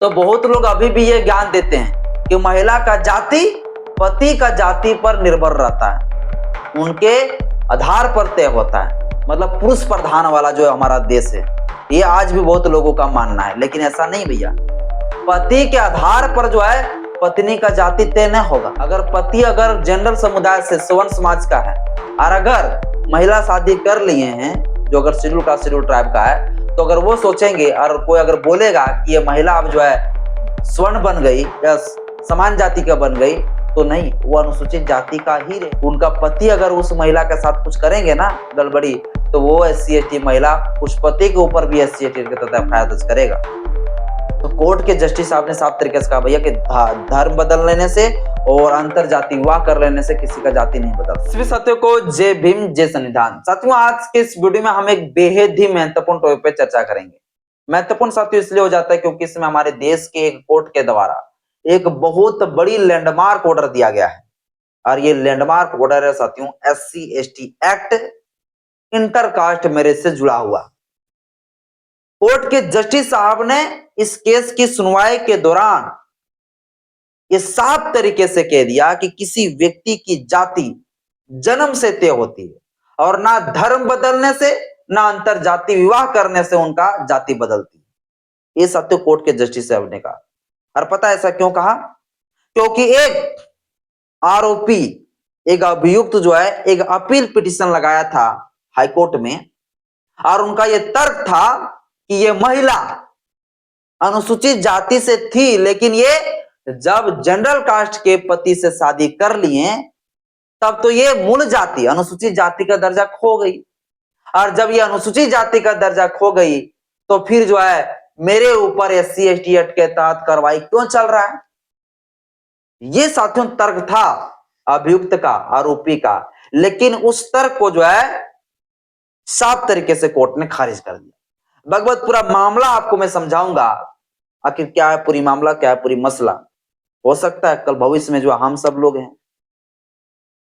तो बहुत लोग अभी भी ये ज्ञान देते हैं कि महिला का जाति पति का जाति पर निर्भर रहता है, उनके आधार पर तय होता है। मतलब पुरुष प्रधान वाला जो हमारा देश है, ये आज भी बहुत लोगों का मानना है, लेकिन ऐसा नहीं भैया। पति के आधार पर जो है पत्नी का जाति तय नहीं होगा। अगर पति अगर जनरल समुदाय से सवर्ण समाज का है और अगर महिला शादी कर लिए हैं जो अगर शेड्यूल कास्ट शेड्यूल ट्राइब का है, तो अगर वो सोचेंगे और कोई अगर बोलेगा कि ये महिला अब जो है स्वर्ण बन गई या समान जाति का बन गई, तो नहीं, वो अनुसूचित जाति का ही रहे। उनका पति अगर उस महिला के साथ कुछ करेंगे ना गड़बड़ी, तो वो SC/ST महिला उस पति के ऊपर भी SC/ST के तहत FIR दर्ज करेगा। तो कोर्ट के जस्टिस साहब ने साफ तरीके से कहा भैया कि धर्म बदल लेने से और अंतर जाति विवाह कर लेने से किसी का जाति नहीं बदल। सभी साथियों को जय भीम जय संविधान। साथियों, आज के इस वीडियो में हम एक बेहद ही महत्वपूर्ण टॉपिक पे चर्चा करेंगे। महत्वपूर्ण साथियों इसलिए हो जाता है क्योंकि इसमें हमारे देश के एक कोर्ट के द्वारा एक बहुत बड़ी लैंडमार्क ऑर्डर दिया गया है और ये लैंडमार्क ऑर्डर है साथियों SC/ST एक्ट इंटरकास्ट मैरिज से जुड़ा हुआ। कोर्ट के जस्टिस साहब ने इस केस की सुनवाई के दौरान ये साफ तरीके से कह दिया कि किसी व्यक्ति की जाति जन्म से तय होती है और ना धर्म बदलने से ना अंतर जाति विवाह करने से उनका जाति बदलती है। ये सत्य कोर्ट के जस्टिस साहब ने कहा। और पता है ऐसा क्यों कहा? क्योंकि एक आरोपी, एक अभियुक्त जो है एक अपील पिटीशन लगाया था हाईकोर्ट में और उनका यह तर्क था कि ये महिला अनुसूचित जाति से थी, लेकिन ये जब जनरल कास्ट के पति से शादी कर लिए तब तो ये मूल जाति अनुसूचित जाति का दर्जा खो गई। और जब ये अनुसूचित जाति का दर्जा खो गई तो फिर जो है मेरे ऊपर SC/ST एक्ट के तहत कार्रवाई क्यों चल रहा है? ये साथियों तर्क था अभियुक्त का, आरोपी का, लेकिन उस तर्क को जो है साफ तरीके से कोर्ट ने खारिज कर दिया। भगवत पूरा मामला आपको मैं समझाऊंगा, आखिर क्या है पूरी मामला, क्या है पूरी मसला। हो सकता है कल भविष्य में जो हम सब लोग हैं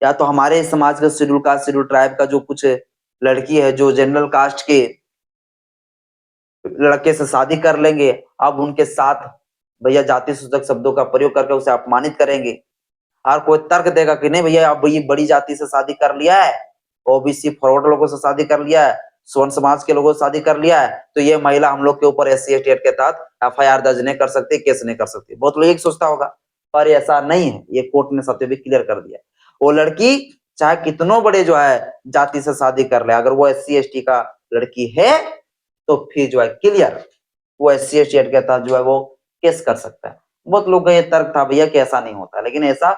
या तो हमारे समाज का शेड्यूल कास्ट शेड्यूल ट्राइब का जो कुछ लड़की है जो जनरल कास्ट के लड़के से शादी कर लेंगे, अब उनके साथ भैया जाति सूचक शब्दों का प्रयोग करके उसे अपमानित करेंगे और कोई तर्क देगा कि नहीं भैया अब ये बड़ी जाति से शादी कर लिया है, OBC फॉरवर्ड लोगों से शादी कर लिया है, स्वर्ण समाज के लोगों से शादी कर लिया है, तो ये महिला हम लोग के ऊपर SC/ST एक्ट के तहत FIR दर्ज नहीं कर सकती, केस नहीं कर सकती। बहुत लोग एक सोचता होगा, पर ऐसा नहीं है। ये कोर्ट ने सत्य भी क्लियर कर दिया। वो लड़की चाहे कितनों बड़े जो है जाति से शादी कर ले, अगर वो SC/ST का लड़की है तो फिर जो है क्लियर वो SC/ST एक्ट के तहत जो है वो केस कर सकता है। बहुत लोग का ये तर्क था भैया कि ऐसा नहीं होता, लेकिन ऐसा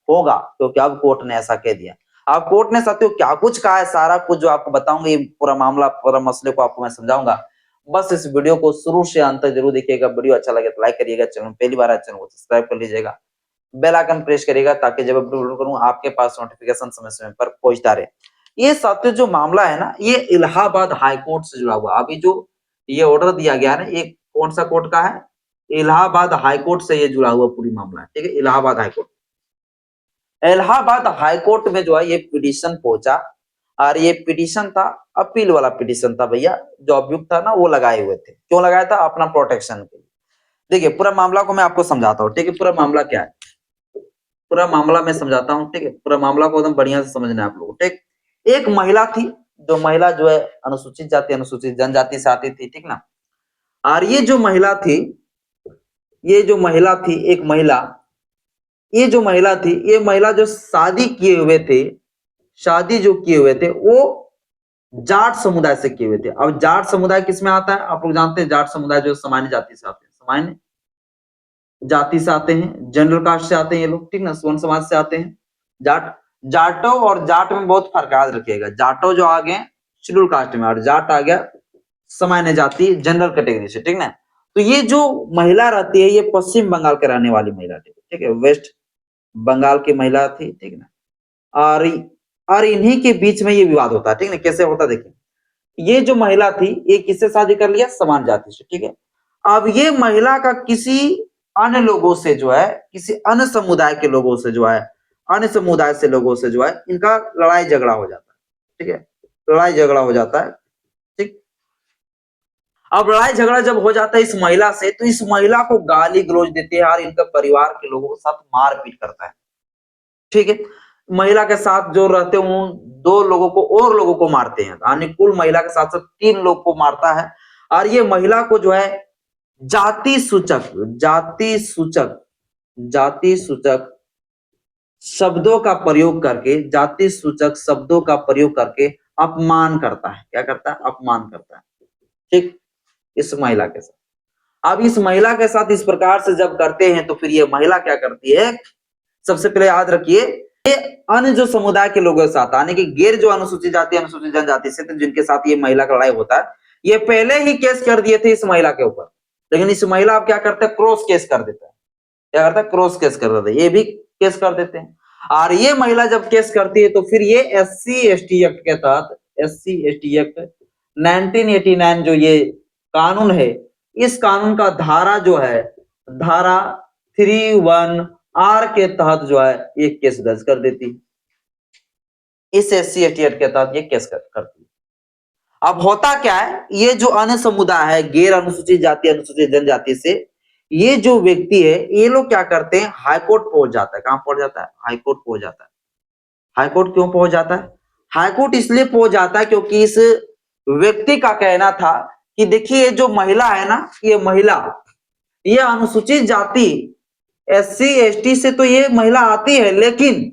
होगा क्योंकि अब कोर्ट ने ऐसा कह दिया। अब कोर्ट ने साथियों क्या कुछ कहा है, सारा कुछ जो आपको बताऊंगा, ये पूरा मामला पूरा मसले को आपको मैं समझाऊंगा। बस इस वीडियो को शुरू से अंत तक जरूर देखिएगा। वीडियो अच्छा लगे तो लाइक करिएगा, चैनल पहली बार है चैनल को सब्सक्राइब कर लीजिएगा, बेल आइकन प्रेस करिएगा ताकि जब वीडियो करूं आपके पास नोटिफिकेशन समय समय पर पहुंचता रहे। ये साथियों जो मामला है ना, ये इलाहाबाद हाई कोर्ट से जुड़ा हुआ। अभी जो ये ऑर्डर दिया गया है ना, ये कौन सा कोर्ट का है? इलाहाबाद हाई कोर्ट से ये जुड़ा हुआ पूरी मामला है। ठीक है, Allahabad high court. Allahabad high court में जो है ये पिटीशन पहुंचा और ये पिटीशन था अपील वाला पिटीशन था भैया। जो अभियुक्त था ना वो लगाए हुए थे। क्यों लगाया था? अपना प्रोटेक्शन के लिए। देखिए पूरा मामला को मैं आपको समझाता हूँ। ठीक है, पूरा मामला क्या है, पूरा मामला मैं समझाता हूँ। ठीक है, पूरा मामला को एकदम बढ़िया से समझना है आप लोगों को। ठीक, एक महिला थी, जो महिला जो है अनुसूचित जाति अनुसूचित जनजाति से आती थी। ठीक ना, और ये जो महिला थी, ये जो महिला थी, एक महिला, ये जो महिला थी, ये महिला जो शादी किए हुए थे, शादी जो किए हुए थे वो जाट समुदाय से किए हुए थे। अब जाट समुदाय किस में आता है? आप लोग जानते हैं जाट समुदाय जो सामान्य जाति से आते हैं, सामान्य जाति से आते हैं, जनरल कास्ट से आते हैं ये लोग। ठीक ना, स्वर्ण समाज से आते हैं। जाट, जाटो और जाट में बहुत फर्क याद रखिएगा। जाटो जो आ गए शेड्यूल कास्ट में और जाट आ गया सामान्य जाति जनरल कैटेगरी से। ठीक ना, तो ये जो महिला रहती है ये पश्चिम बंगाल के रहने वाली महिला थी। ठीक है, वेस्ट बंगाल की महिला थी। ठीक ना, और इन्हीं के बीच में ये विवाद होता है। ठीक ना, कैसे होता देखिए, ये जो महिला थी ये किससे शादी कर लिया? समान जाति से। ठीक है, अब ये महिला का किसी अन्य लोगों से जो है, किसी अन्य समुदाय के लोगों से जो है, अन्य समुदाय से लोगों से जो है इनका लड़ाई झगड़ा हो जाता है। ठीक है, लड़ाई झगड़ा हो जाता है। ठीक, अब लड़ाई झगड़ा जब हो जाता है इस महिला से, तो इस महिला को गाली गलौज देते हैं और इनका परिवार के लोगों के साथ मारपीट करता है। ठीक है, महिला के साथ जो रहते हैं उन दो लोगों को और लोगों को मारते हैं, यानी कुल महिला के साथ साथ 3 लोग को मारता है। और ये महिला को जो है जाति सूचक जाति सूचक शब्दों का प्रयोग करके, जाति सूचक शब्दों का प्रयोग करके अपमान करता है। क्या करता है? अपमान करता है। ठीक, इस महिला के साथ। अब इस महिला के साथ इस प्रकार से जब करते हैं तो फिर ये महिला क्या करती है? सबसे पहले याद रखिए, ये अन्य जो समुदाय के लोगों के साथ, यानी कि गैर जो अनुसूचित जाति अनुसूचित जनजाति से, तो जिनके साथ ये महिला का लड़ाई होता है, ये पहले ही केस कर दिए थे इस महिला के ऊपर, लेकिन इस महिला अब क्या करते हैं? क्रॉस केस कर देता है। क्या करता है? क्रॉस केस कर देते हैं। ये भी केस कर देते हैं। और ये महिला जब केस करती है तो फिर ये SC/ST एक्ट के तहत, SC/ST एक्ट 1989 जो ये कानून है, इस कानून का धारा जो है, धारा 31R के तहत जो है ये केस दर्ज कर देती। इस SC/ST एक्ट के तहत ये केस करती। अब होता क्या है, ये जो अन्य समुदाय है, गैर अनुसूचित जाति अनुसूचित जनजाति से, ये जो व्यक्ति है, ये लोग क्या करते हैं? हाईकोर्ट पहुंच जाता है। कहां पहुंच जाता है? हाईकोर्ट पहुंच जाता है। हाईकोर्ट क्यों पहुंच जाता है? हाईकोर्ट इसलिए पहुंच जाता है क्योंकि इस व्यक्ति का कहना था कि देखिए जो महिला है ना, ये महिला, ये अनुसूचित जाति SC/ST से तो ये महिला आती है, लेकिन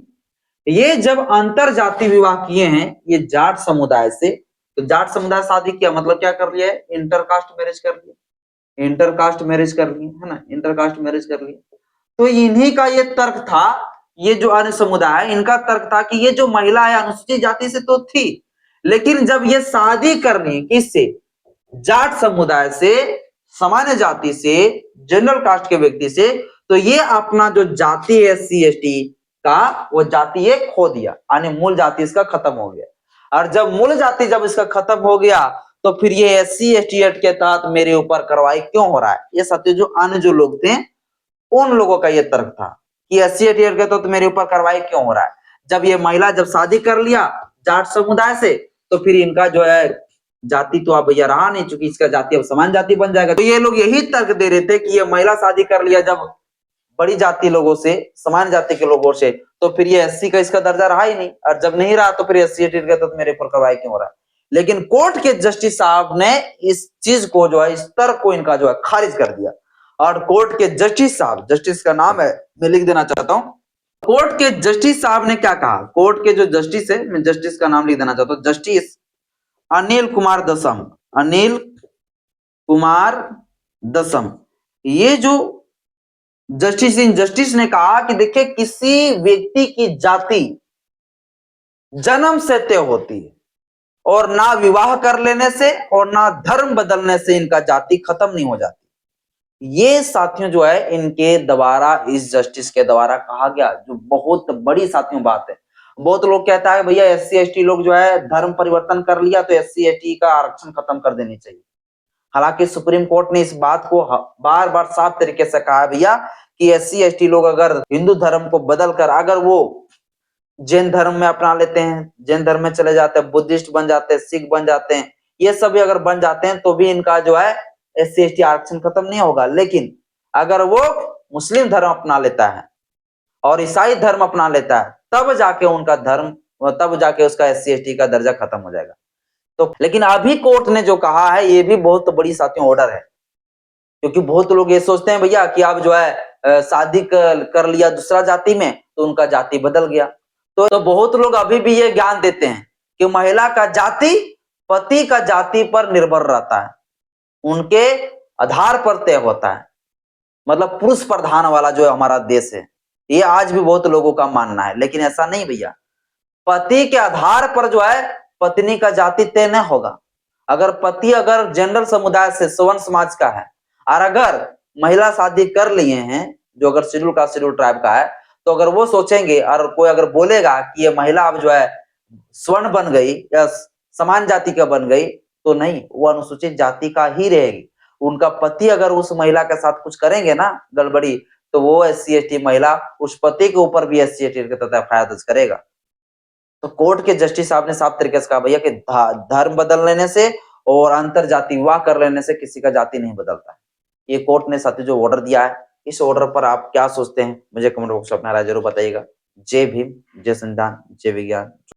ये जब अंतर जाति विवाह किए हैं ये जाट समुदाय से, तो जाट समुदाय शादी किया मतलब क्या कर लिया है? इंटरकास्ट मैरिज कर लिया। इंटरकास्ट मैरिज कर लिए, है ना, इंटरकास्ट मैरिज कर लिए। तो इन्हीं का ये तर्क था, ये जो अन्य समुदाय है इनका तर्क था कि ये जो महिला है अनुसूचित जाति से तो थी, लेकिन जब ये शादी करनी किससे? जाट समुदाय से, सामान्य जाति से, जनरल कास्ट के व्यक्ति से, तो ये अपना जो जाति है SC/ST का, वो जाति ये खो दिया, यानी मूल जाति इसका खत्म हो गया। और जब मूल जाति जब इसका खत्म हो गया तो फिर ये SC/ST एक्ट के तहत मेरे ऊपर कार्रवाई क्यों हो रहा है? ये सत्य जो अन्य जो लोग थे उन लोगों का ये तर्क था कि SC/ST एक्ट के तहत मेरे ऊपर कार्रवाई क्यों हो रहा है। जब ये महिला जब शादी कर लिया जाट समुदाय से, तो फिर इनका जो है जाति तो अब भैया रहा नहीं, चूंकि इसका जाति अब समान जाति बन जाएगा। तो ये लोग यही तर्क दे रहे थे कि ये महिला शादी कर लिया जब बड़ी जाति लोगों से, समान जाति के लोगों से, तो फिर ये SC का इसका दर्जा रहा ही नहीं, और जब नहीं रहा तो फिर SC/ST के तहत मेरे ऊपर कार्रवाई क्यों हो रहा है। लेकिन कोर्ट के जस्टिस साहब ने इस चीज को जो है, इस तर्क को इनका जो है खारिज कर दिया। और कोर्ट के जस्टिस साहब, जस्टिस का नाम है, मैं लिख देना चाहता हूं, कोर्ट के जस्टिस साहब ने क्या कहा? कोर्ट के जो जस्टिस है, मैं जस्टिस का नाम लिख देना चाहता हूं, जस्टिस अनिल कुमार दसम। अनिल कुमार दसम, ये जो जस्टिस इन जस्टिस ने कहा कि देखिए किसी व्यक्ति की जाति जन्म से तय होती है, और ना विवाह कर लेने से और ना धर्म बदलने से इनका जाति खत्म नहीं हो जाती। ये साथियों जो है इनके द्वारा, इस जस्टिस के द्वारा कहा गया, जो बहुत बड़ी साथियों बात है। बहुत लोग कहता है भैया SC/ST लोग जो है धर्म परिवर्तन कर लिया तो SC/ST का आरक्षण खत्म कर देनी चाहिए। हालांकि सुप्रीम कोर्ट ने इस बात को बार बार साफ तरीके से कहा है भैया कि SC/ST लोग अगर हिंदू धर्म को बदल कर अगर वो जैन धर्म में अपना लेते हैं, जैन धर्म में चले जाते हैं, बुद्धिस्ट बन जाते हैं, सिख बन जाते हैं, ये सभी अगर बन जाते हैं तो भी इनका जो है SC/ST आरक्षण खत्म नहीं होगा। लेकिन अगर वो मुस्लिम धर्म अपना लेता है और ईसाई धर्म अपना लेता है, तब जाके उनका धर्म, तब जाके उसका SC/ST का दर्जा खत्म हो जाएगा। तो लेकिन अभी कोर्ट ने जो कहा है ये भी बहुत बड़ी साथियों ऑर्डर है, क्योंकि बहुत लोग ये सोचते हैं भैया कि आप जो है शादी कर लिया दूसरा जाति में तो उनका जाति बदल गया। तो बहुत लोग अभी भी ये ज्ञान देते हैं कि महिला का जाति पति का जाति पर निर्भर रहता है, उनके आधार पर तय होता है। मतलब पुरुष प्रधान वाला जो हमारा देश है, ये आज भी बहुत लोगों का मानना है, लेकिन ऐसा नहीं भैया। पति के आधार पर जो है पत्नी का जाति तय नहीं होगा। अगर पति अगर जनरल समुदाय से, सवर्ण समाज का है, और अगर महिला शादी कर लिए हैं जो अगर शेड्यूल कास्ट शेड्यूल ट्राइब का है, तो अगर वो सोचेंगे और कोई अगर बोलेगा कि ये महिला अब जो है स्वर्ण बन गई या समान जाति का बन गई, तो नहीं, वो अनुसूचित जाति का ही रहेगी। उनका पति अगर उस महिला के साथ कुछ करेंगे ना गड़बड़ी, तो वो SC/ST महिला उस पति के ऊपर भी SC/ST के तहत FIR दर्ज करेगा। तो कोर्ट के जस्टिस साहब ने साफ तरीके से कहा भैया कि धर्म बदल लेने से और अंतर जाति विवाह कर लेने से किसी का जाति नहीं बदलता है। ये कोर्ट ने साथी जो ऑर्डर दिया है, इस ऑर्डर पर आप क्या सोचते हैं मुझे कमेंट बॉक्स में अपना राय जरूर बताइएगा। जय भीम, जय संविधान, जय विज्ञान।